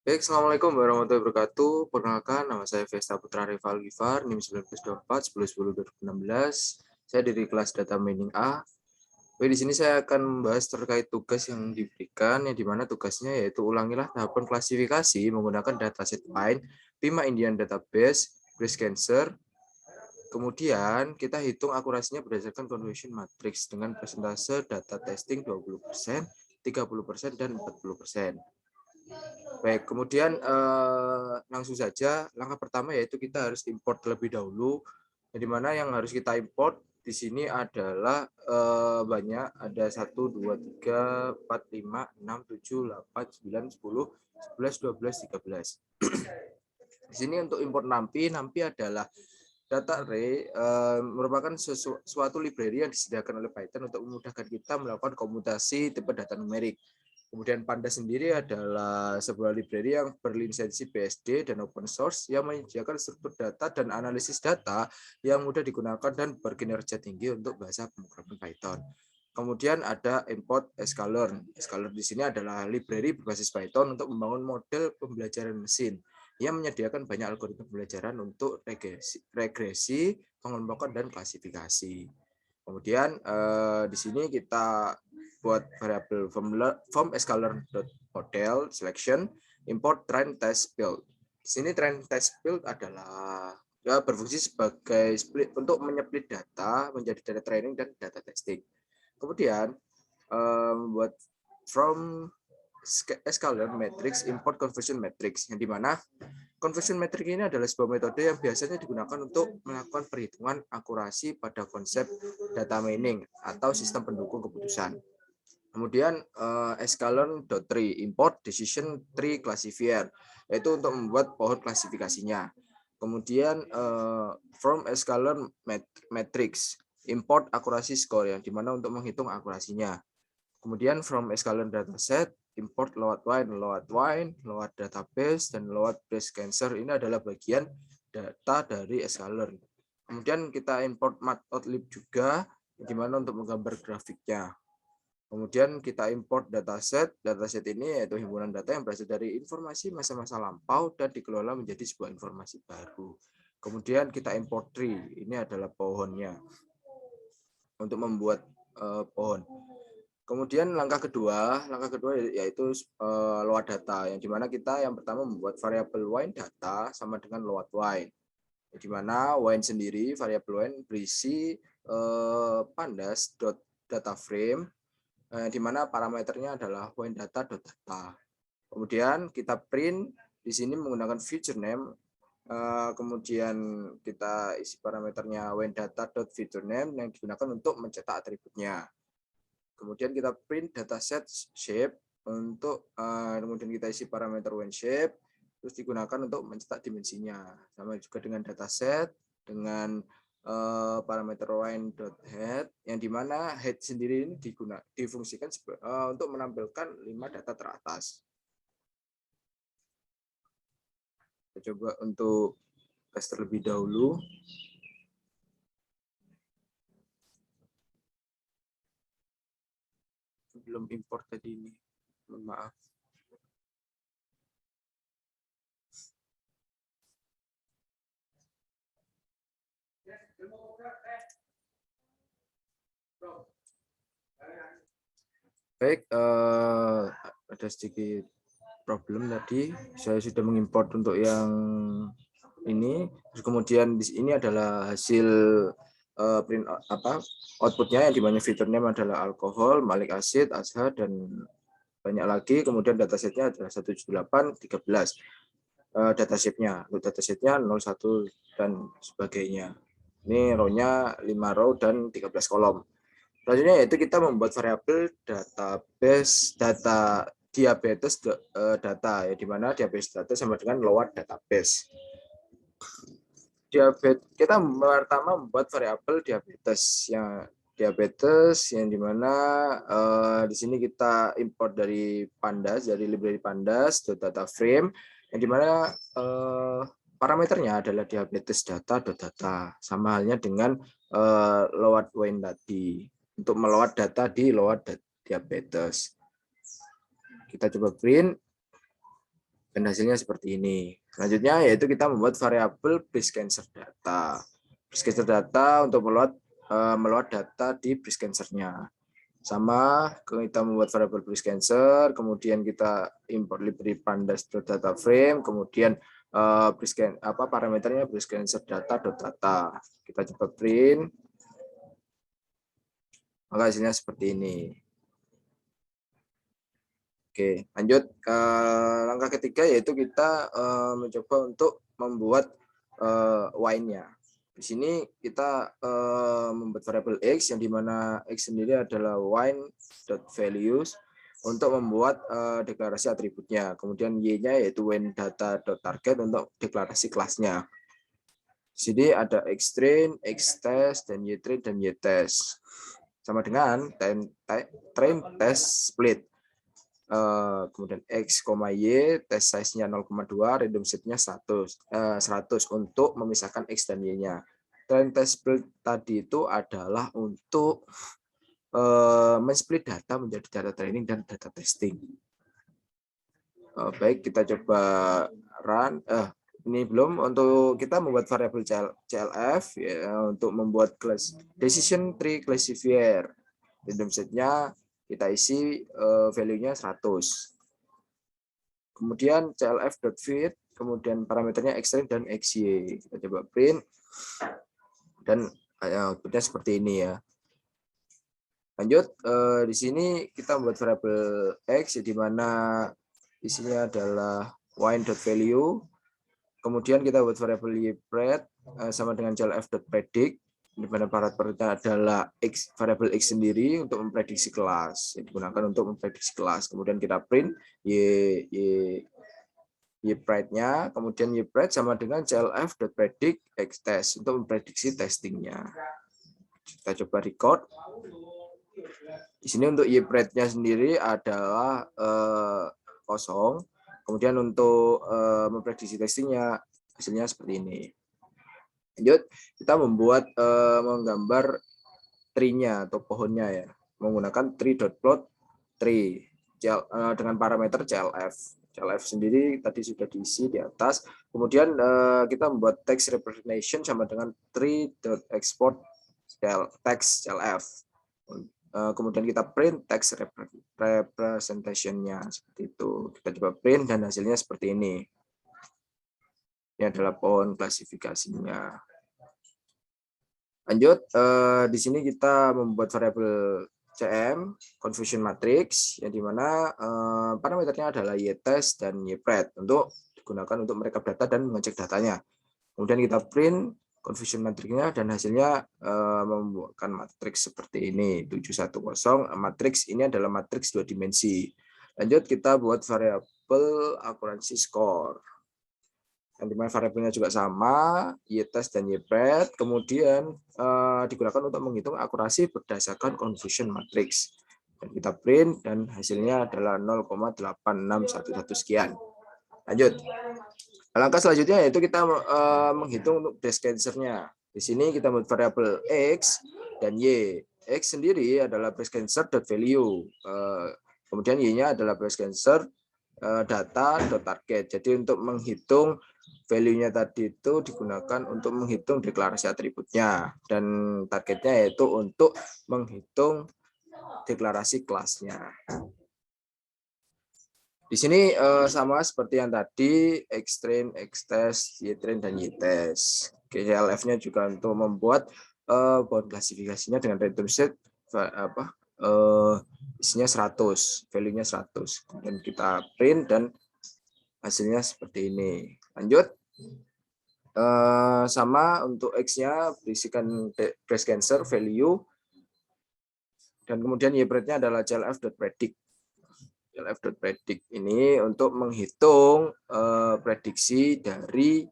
Baik, Assalamualaikum warahmatullahi wabarakatuh. Perkenalkan, nama saya Vesta Putra Rival Gifar, NIM 1924 10-10-2016. Saya dari kelas Data Mining A. Baik, di sini saya akan membahas terkait tugas yang diberikan, yang dimana tugasnya yaitu ulangilah tahapan klasifikasi menggunakan dataset Pine, Pima Indian Database, Breast Cancer. Kemudian kita hitung akurasinya berdasarkan conversion matrix dengan persentase data testing 20%, 30%, dan 40%. Baik, kemudian langsung saja langkah pertama yaitu kita harus import terlebih dahulu. Di mana yang harus kita import di sini adalah banyak, ada 1, 2, 3, 4, 5, 6, 7, 8, 9, 10, 11, 12, 13. Di sini untuk import NumPy adalah data array merupakan suatu library yang disediakan oleh Python untuk memudahkan kita melakukan komutasi tipe data numerik. Kemudian Pandas sendiri adalah sebuah library yang berlisensi BSD dan open source yang menyediakan struktur data dan analisis data yang mudah digunakan dan berkinerja tinggi untuk bahasa pemrograman Python. Kemudian ada import sklearn. Sklearn di sini adalah library berbasis Python untuk membangun model pembelajaran mesin yang menyediakan banyak algoritma pembelajaran untuk regresi, pengelompokan, dan klasifikasi. Kemudian di sini kita buat variabel from sklearn.model selection import train test build. Di sini train test build adalah berfungsi sebagai split untuk menyeplit data menjadi data training dan data testing. Kemudian buat from sklearn matrix import conversion matrix, yang dimana conversion matrix ini adalah sebuah metode yang biasanya digunakan untuk melakukan perhitungan akurasi pada konsep data mining atau sistem pendukung keputusan. Kemudian sklearn.tree import decision tree classifier, yaitu untuk membuat pohon klasifikasinya. Kemudian from sklearn matrix import akurasi score, yang dimana untuk menghitung akurasinya. Kemudian from sklearn dataset import load wine, load database, dan load breast cancer. Ini adalah bagian data dari sklearn. Kemudian kita import matplotlib juga, di mana untuk menggambar grafiknya. Kemudian kita import dataset. Dataset ini yaitu himpunan data yang berasal dari informasi masa-masa lampau dan dikelola menjadi sebuah informasi baru. Kemudian kita import tree. Ini adalah pohonnya untuk membuat pohon. Kemudian langkah kedua yaitu load data, yang dimana kita yang pertama membuat variabel wine data sama dengan load wine. Di mana wine sendiri variabel wine berisi pandas.data frame, di mana parameternya adalah wine data.data. Kemudian kita print di sini menggunakan feature name. Kemudian kita isi parameternya wine data.feature name yang digunakan untuk mencetak atributnya. Kemudian kita print dataset shape untuk kemudian kita isi parameter wine shape, terus digunakan untuk mencetak dimensinya. Sama juga dengan dataset dengan parameter wine.head, yang dimana head sendiri ini difungsikan untuk menampilkan 5 data teratas. Kita coba untuk tes terlebih dahulu. Belum import tadi ini, mohon maaf. Baik, ada sedikit problem tadi. Saya sudah mengimport untuk yang ini. Terus kemudian di sini adalah hasil print outputnya, yang dimana fiturnya adalah alkohol, malic acid, ASA, dan banyak lagi. Kemudian datasetnya adalah 178, 13 datasetnya. Untuk datasetnya 01 dan sebagainya. Ini row-nya 5 row dan 13 kolom. Selanjutnya yaitu kita membuat variabel database data diabetes data, ya, di mana diabetes data sama dengan load database. Kita pertama membuat variabel diabetes yang dimana di sini kita import dari Pandas, dari library Pandas data frame, yang dimana parameternya adalah diabetes data, sama halnya dengan load wine tadi, untuk meload data di load diabetes. Kita coba print. Dan hasilnya seperti ini. Selanjutnya yaitu kita membuat variabel breast cancer data. Breast cancer data untuk meload data di breast cancer-nya. Sama, kita membuat variabel breast cancer, kemudian kita import library pandas data frame, kemudian parameternya breast cancer data. Kita coba print, maka hasilnya seperti ini. Oke, lanjut ke langkah ketiga, yaitu kita mencoba untuk membuat y-nya. Di sini kita membuat variabel x, yang dimana x sendiri adalah wine.values untuk membuat deklarasi atributnya. Kemudian y-nya yaitu wine_data.target untuk deklarasi kelasnya. Di sini ada xtrain, xtest, dan ytrain, dan ytest. Sama dengan train test split. Kemudian x, y, test size-nya 0,2, random set-nya 100 untuk memisahkan x dan y-nya. Train test split tadi itu adalah untuk men-split data menjadi data training dan data testing. Baik, kita coba run. Ini belum, untuk kita membuat variabel CLF ya, untuk membuat class decision tree classifier. Random set-nya kita isi value-nya 100. Kemudian clf.fit, kemudian parameternya xtrain dan xy. Kita coba print, dan outputnya seperti ini ya. Lanjut, di sini kita membuat variabel x, di mana isinya adalah wine.value. Kemudian kita buat variabel ypred sama dengan clf.predict, di mana parameternya adalah variabel x sendiri untuk memprediksi kelas, yang digunakan untuk memprediksi kelas. Kemudian kita print ypred-nya, kemudian ypred sama dengan clf.predict xtest untuk memprediksi testingnya. Kita coba record. Di sini untuk ypred-nya sendiri adalah kosong. Kemudian untuk memprediksi testingnya, hasilnya seperti ini. Lanjut, kita membuat menggambar tree-nya atau pohonnya ya, menggunakan tree.plot tree dengan parameter clf. Clf sendiri tadi sudah diisi di atas. Kemudian kita membuat text representation sama dengan tree.export text clf. Kemudian kita print text representation-nya seperti itu. Kita coba print dan hasilnya seperti ini. Ini adalah pohon klasifikasinya. Lanjut, di sini kita membuat variabel CM confusion matrix, yang dimana parameternya adalah ytest dan ypred untuk digunakan untuk merekap data dan mengecek datanya. Kemudian kita print confusion matrixnya, dan hasilnya membuatkan matriks seperti ini 710. Matriks ini adalah matriks 2 dimensi. Lanjut, kita buat variabel accuracy score, yang dimana variabelnya juga sama, ytest dan ypred, kemudian digunakan untuk menghitung akurasi berdasarkan confusion matrix. Dan kita print, dan hasilnya adalah 0,8611 sekian. Lanjut. Langkah selanjutnya yaitu kita menghitung untuk breast cancer-nya. Di sini kita membuat variabel x dan y. X sendiri adalah breast cancer value. Kemudian y-nya adalah breast cancer data.target. Jadi untuk menghitung value-nya tadi itu digunakan untuk menghitung deklarasi atributnya, dan targetnya yaitu untuk menghitung deklarasi kelasnya. Di sini sama seperti yang tadi, xtrain, xtest, ytrain, dan ytest. CLF-nya juga untuk membuat pohon klasifikasinya dengan random set isinya 100, value-nya 100. Dan kita print, dan hasilnya seperti ini. Lanjut. Sama untuk X-nya berisikan breast cancer value, dan kemudian ypred-nya adalah clf.predict. clf.predict ini untuk menghitung prediksi dari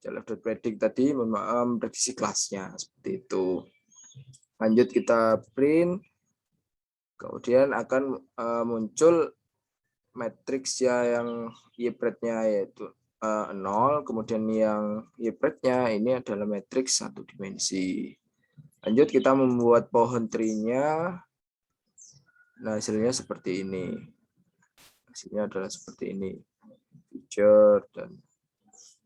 clf.predict tadi, memprediksi kelasnya seperti itu. Lanjut, kita print, kemudian akan muncul matriksnya yang ypred-nya yaitu 0, kemudian yang ypred-nya ini adalah matriks 1 dimensi. Lanjut, kita membuat pohon tree-nya. Nah, hasilnya seperti ini. hasilnya adalah seperti ini, feature dan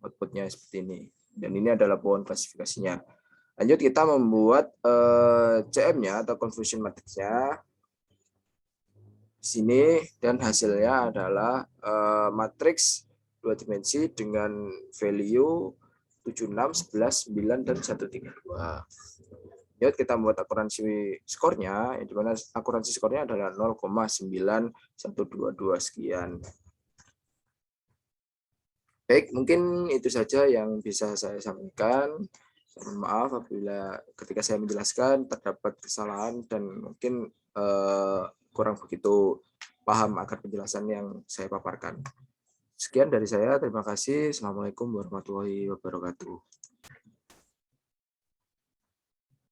outputnya seperti ini, dan ini adalah pohon klasifikasinya. Lanjut kita membuat CM-nya atau confusion matrix-nya di sini, dan hasilnya adalah matriks 2 dimensi dengan value 76, 11, 9, dan 132. Lanjut kita membuat akurasi skornya, di mana akurasi skornya adalah 0,9122 sekian. Baik, mungkin itu saja yang bisa saya sampaikan. Mohon maaf apabila ketika saya menjelaskan terdapat kesalahan dan mungkin kurang begitu paham akan penjelasan yang saya paparkan. Sekian dari saya, terima kasih. Assalamualaikum warahmatullahi wabarakatuh.